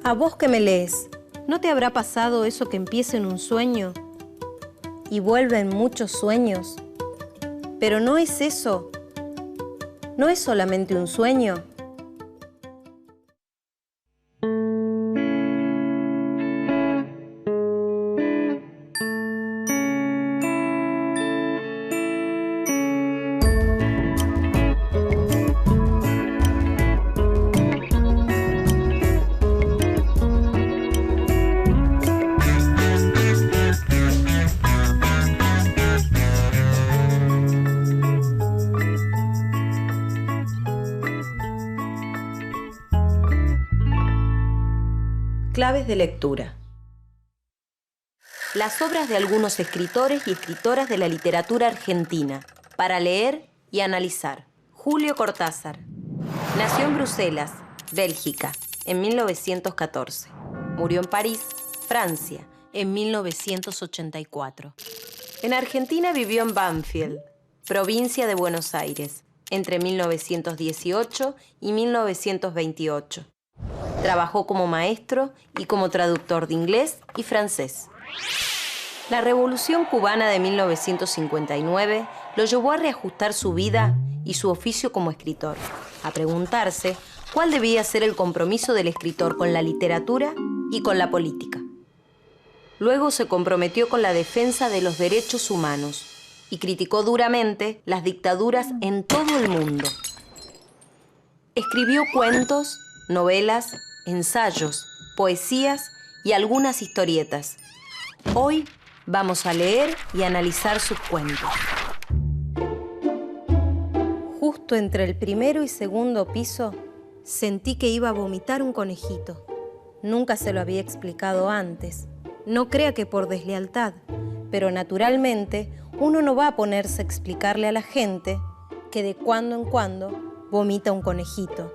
A vos que me lees, ¿no te habrá pasado eso que empieza en un sueño y vuelve en muchos sueños? Pero no es eso. ¿No es solamente un sueño? Claves de lectura. Las obras de algunos escritores y escritoras de la literatura argentina, para leer y analizar. Julio Cortázar. Nació en Bruselas, Bélgica, en 1914. Murió en París, Francia, en 1984. En Argentina vivió en Banfield, provincia de Buenos Aires, entre 1918 y 1928. Trabajó como maestro y como traductor de inglés y francés. La Revolución Cubana de 1959 lo llevó a reajustar su vida y su oficio como escritor, a preguntarse cuál debía ser el compromiso del escritor con la literatura y con la política. Luego se comprometió con la defensa de los derechos humanos y criticó duramente las dictaduras en todo el mundo. Escribió cuentos, novelas, ensayos, poesías y algunas historietas. Hoy vamos a leer y analizar sus cuentos. Justo entre el primero y segundo piso, sentí que iba a vomitar un conejito. Nunca se lo había explicado antes. No crea que por deslealtad, pero naturalmente uno no va a ponerse a explicarle a la gente que de cuando en cuando vomita un conejito.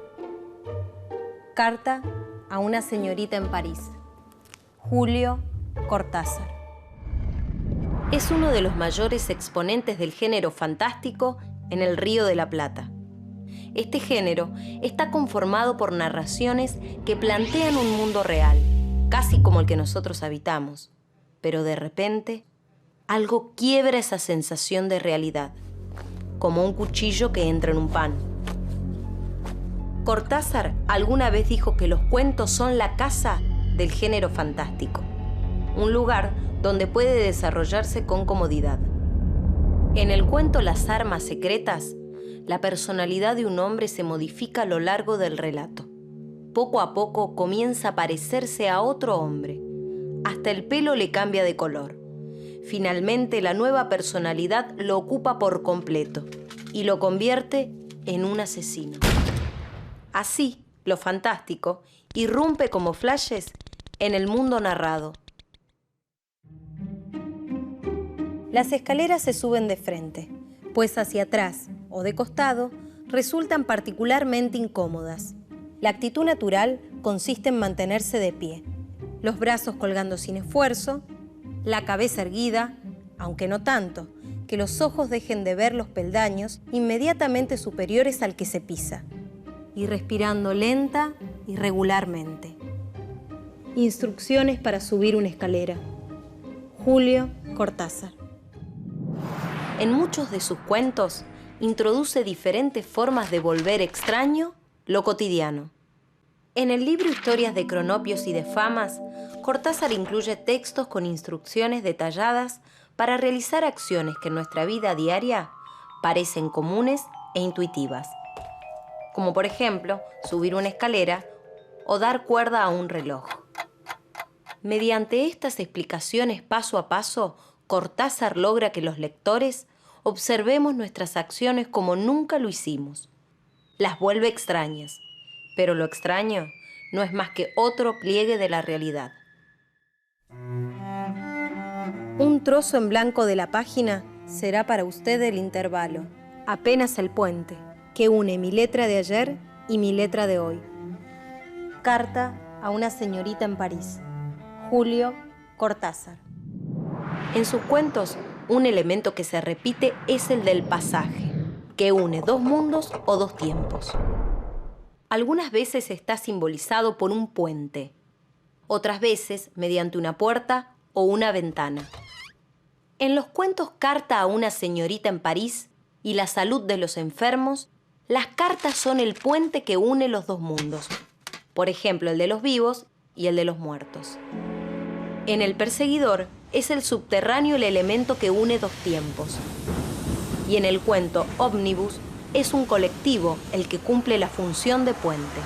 Carta a una señorita en París. Julio Cortázar. Es uno de los mayores exponentes del género fantástico en el Río de la Plata. Este género está conformado por narraciones que plantean un mundo real, casi como el que nosotros habitamos, pero de repente algo quiebra esa sensación de realidad, como un cuchillo que entra en un pan. Cortázar alguna vez dijo que los cuentos son la casa del género fantástico, un lugar donde puede desarrollarse con comodidad. En el cuento Las armas secretas, la personalidad de un hombre se modifica a lo largo del relato. Poco a poco comienza a parecerse a otro hombre. Hasta el pelo le cambia de color. Finalmente, la nueva personalidad lo ocupa por completo y lo convierte en un asesino. Así, lo fantástico irrumpe como flashes en el mundo narrado. Las escaleras se suben de frente, pues hacia atrás o de costado resultan particularmente incómodas. La actitud natural consiste en mantenerse de pie, los brazos colgando sin esfuerzo, la cabeza erguida, aunque no tanto, que los ojos dejen de ver los peldaños inmediatamente superiores al que se pisa, y respirando lenta y regularmente. Instrucciones para subir una escalera. Julio Cortázar. En muchos de sus cuentos introduce diferentes formas de volver extraño lo cotidiano. En el libro Historias de Cronopios y de Famas, Cortázar incluye textos con instrucciones detalladas para realizar acciones que en nuestra vida diaria parecen comunes e intuitivas, como por ejemplo subir una escalera o dar cuerda a un reloj. Mediante estas explicaciones paso a paso, Cortázar logra que los lectores observemos nuestras acciones como nunca lo hicimos. Las vuelve extrañas, pero lo extraño no es más que otro pliegue de la realidad. Un trozo en blanco de la página será para usted el intervalo, apenas el puente, que une mi letra de ayer y mi letra de hoy. Carta a una señorita en París. Julio Cortázar. En sus cuentos, un elemento que se repite es el del pasaje, que une dos mundos o dos tiempos. Algunas veces está simbolizado por un puente, otras veces mediante una puerta o una ventana. En los cuentos Carta a una señorita en París y La salud de los enfermos, las cartas son el puente que une los dos mundos, por ejemplo, el de los vivos y el de los muertos. En El perseguidor es el subterráneo el elemento que une dos tiempos. Y en el cuento Ómnibus es un colectivo el que cumple la función de puente.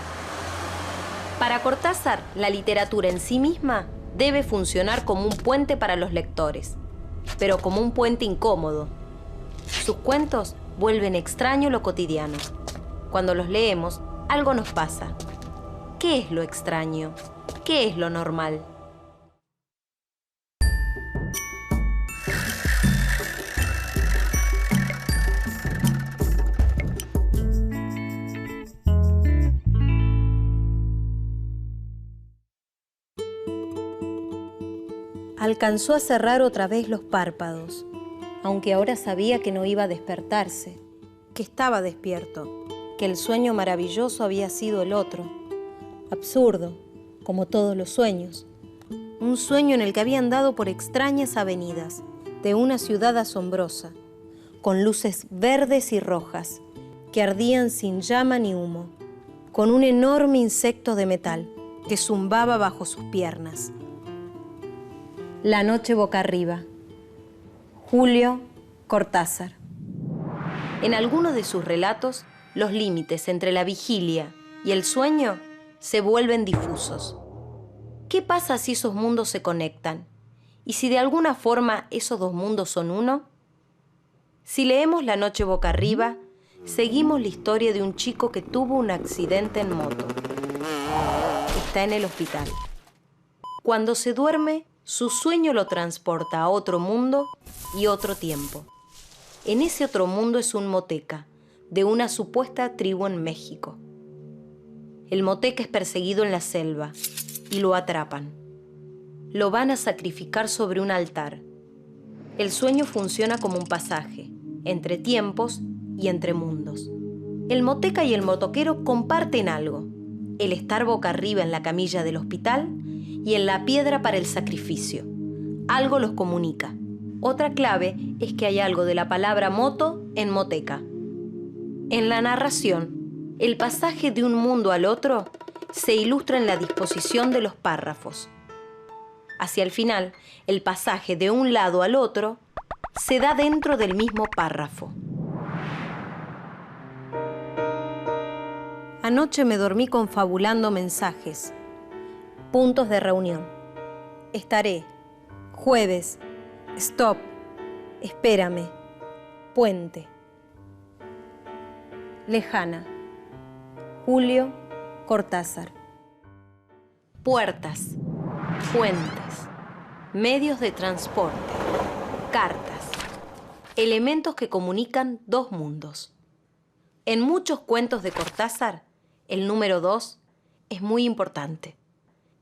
Para Cortázar, la literatura en sí misma debe funcionar como un puente para los lectores, pero como un puente incómodo. Sus cuentos vuelven extraño lo cotidiano. Cuando los leemos, algo nos pasa. ¿Qué es lo extraño? ¿Qué es lo normal? Alcanzó a cerrar otra vez los párpados, aunque ahora sabía que no iba a despertarse, que estaba despierto, que el sueño maravilloso había sido el otro, absurdo, como todos los sueños. Un sueño en el que había andado por extrañas avenidas de una ciudad asombrosa, con luces verdes y rojas, que ardían sin llama ni humo, con un enorme insecto de metal que zumbaba bajo sus piernas. La noche boca arriba. Julio Cortázar. En algunos de sus relatos, los límites entre la vigilia y el sueño se vuelven difusos. ¿Qué pasa si esos mundos se conectan? ¿Y si de alguna forma esos dos mundos son uno? Si leemos La noche boca arriba, seguimos la historia de un chico que tuvo un accidente en moto. Está en el hospital. Cuando se duerme, su sueño lo transporta a otro mundo y otro tiempo. En ese otro mundo es un moteca, de una supuesta tribu en México. El moteca es perseguido en la selva y lo atrapan. Lo van a sacrificar sobre un altar. El sueño funciona como un pasaje, entre tiempos y entre mundos. El moteca y el motoquero comparten algo: el estar boca arriba en la camilla del hospital y en la piedra para el sacrificio. Algo los comunica. Otra clave es que hay algo de la palabra moto en moteca. En la narración, el pasaje de un mundo al otro se ilustra en la disposición de los párrafos. Hacia el final, el pasaje de un lado al otro se da dentro del mismo párrafo. Anoche me dormí confabulando mensajes, puntos de reunión. Estaré, jueves, stop, espérame, puente. Lejana, Julio Cortázar. Puertas, puentes, medios de transporte, cartas, elementos que comunican dos mundos. En muchos cuentos de Cortázar, el número 2 es muy importante.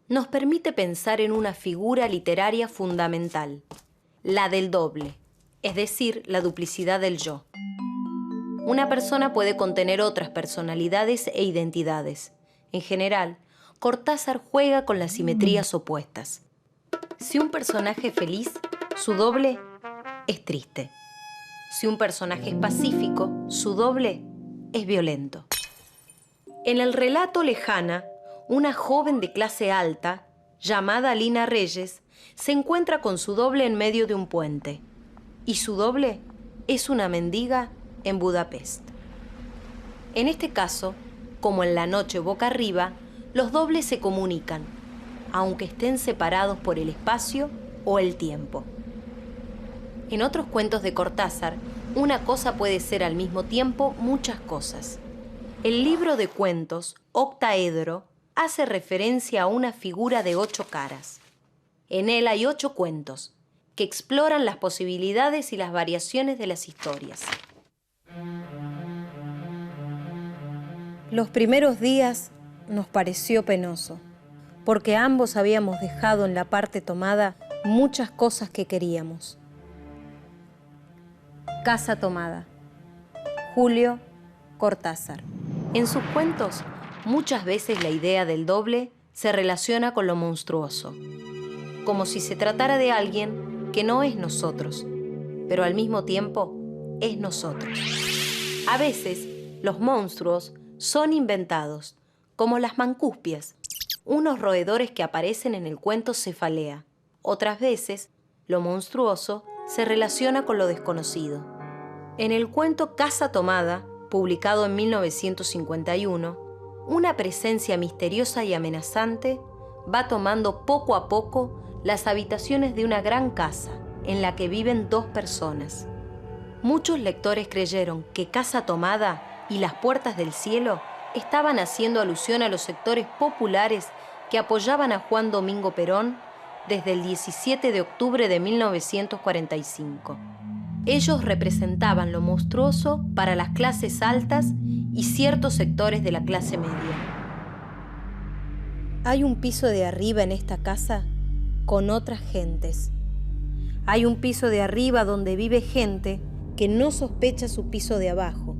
Nos permite pensar en una figura literaria fundamental, la del doble, es decir, la duplicidad del yo. Una persona puede contener otras personalidades e identidades. En general, Cortázar juega con las simetrías opuestas. Si un personaje es feliz, su doble es triste. Si un personaje es pacífico, su doble es violento. En el relato Lejana, una joven de clase alta, llamada Lina Reyes, se encuentra con su doble en medio de un puente. Y su doble es una mendiga en Budapest. En este caso, como en La noche boca arriba, los dobles se comunican, aunque estén separados por el espacio o el tiempo. En otros cuentos de Cortázar, una cosa puede ser al mismo tiempo muchas cosas. El libro de cuentos, Octaedro, hace referencia a una figura de 8 caras. En él hay 8 cuentos, que exploran las posibilidades y las variaciones de las historias. Los primeros días nos pareció penoso, porque ambos habíamos dejado en la parte tomada muchas cosas que queríamos. Casa tomada. Julio Cortázar. En sus cuentos, muchas veces la idea del doble se relaciona con lo monstruoso, como si se tratara de alguien que no es nosotros, pero al mismo tiempo es nosotros. A veces, los monstruos son inventados, como las mancuspias, unos roedores que aparecen en el cuento Cefalea. Otras veces, lo monstruoso se relaciona con lo desconocido. En el cuento Casa Tomada, publicado en 1951, una presencia misteriosa y amenazante va tomando poco a poco las habitaciones de una gran casa en la que viven 2 personas. Muchos lectores creyeron que Casa Tomada y Las Puertas del Cielo estaban haciendo alusión a los sectores populares que apoyaban a Juan Domingo Perón desde el 17 de octubre de 1945. Ellos representaban lo monstruoso para las clases altas y ciertos sectores de la clase media. Hay un piso de arriba en esta casa con otras gentes. Hay un piso de arriba donde vive gente que no sospecha su piso de abajo.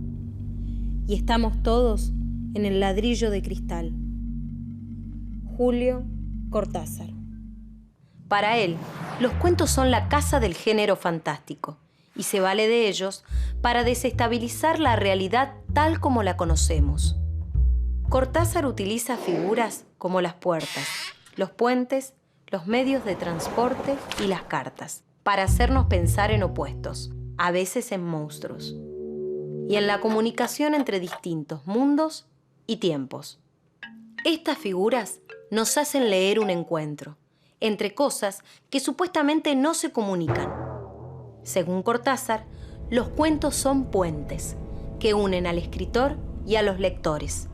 Y estamos todos en el ladrillo de cristal. Julio Cortázar. Para él, los cuentos son la casa del género fantástico y se vale de ellos para desestabilizar la realidad tal como la conocemos. Cortázar utiliza figuras como las puertas, los puentes, los medios de transporte y las cartas para hacernos pensar en opuestos, a veces en monstruos, y en la comunicación entre distintos mundos y tiempos. Estas figuras nos hacen leer un encuentro entre cosas que supuestamente no se comunican. Según Cortázar, los cuentos son puentes que unen al escritor y a los lectores.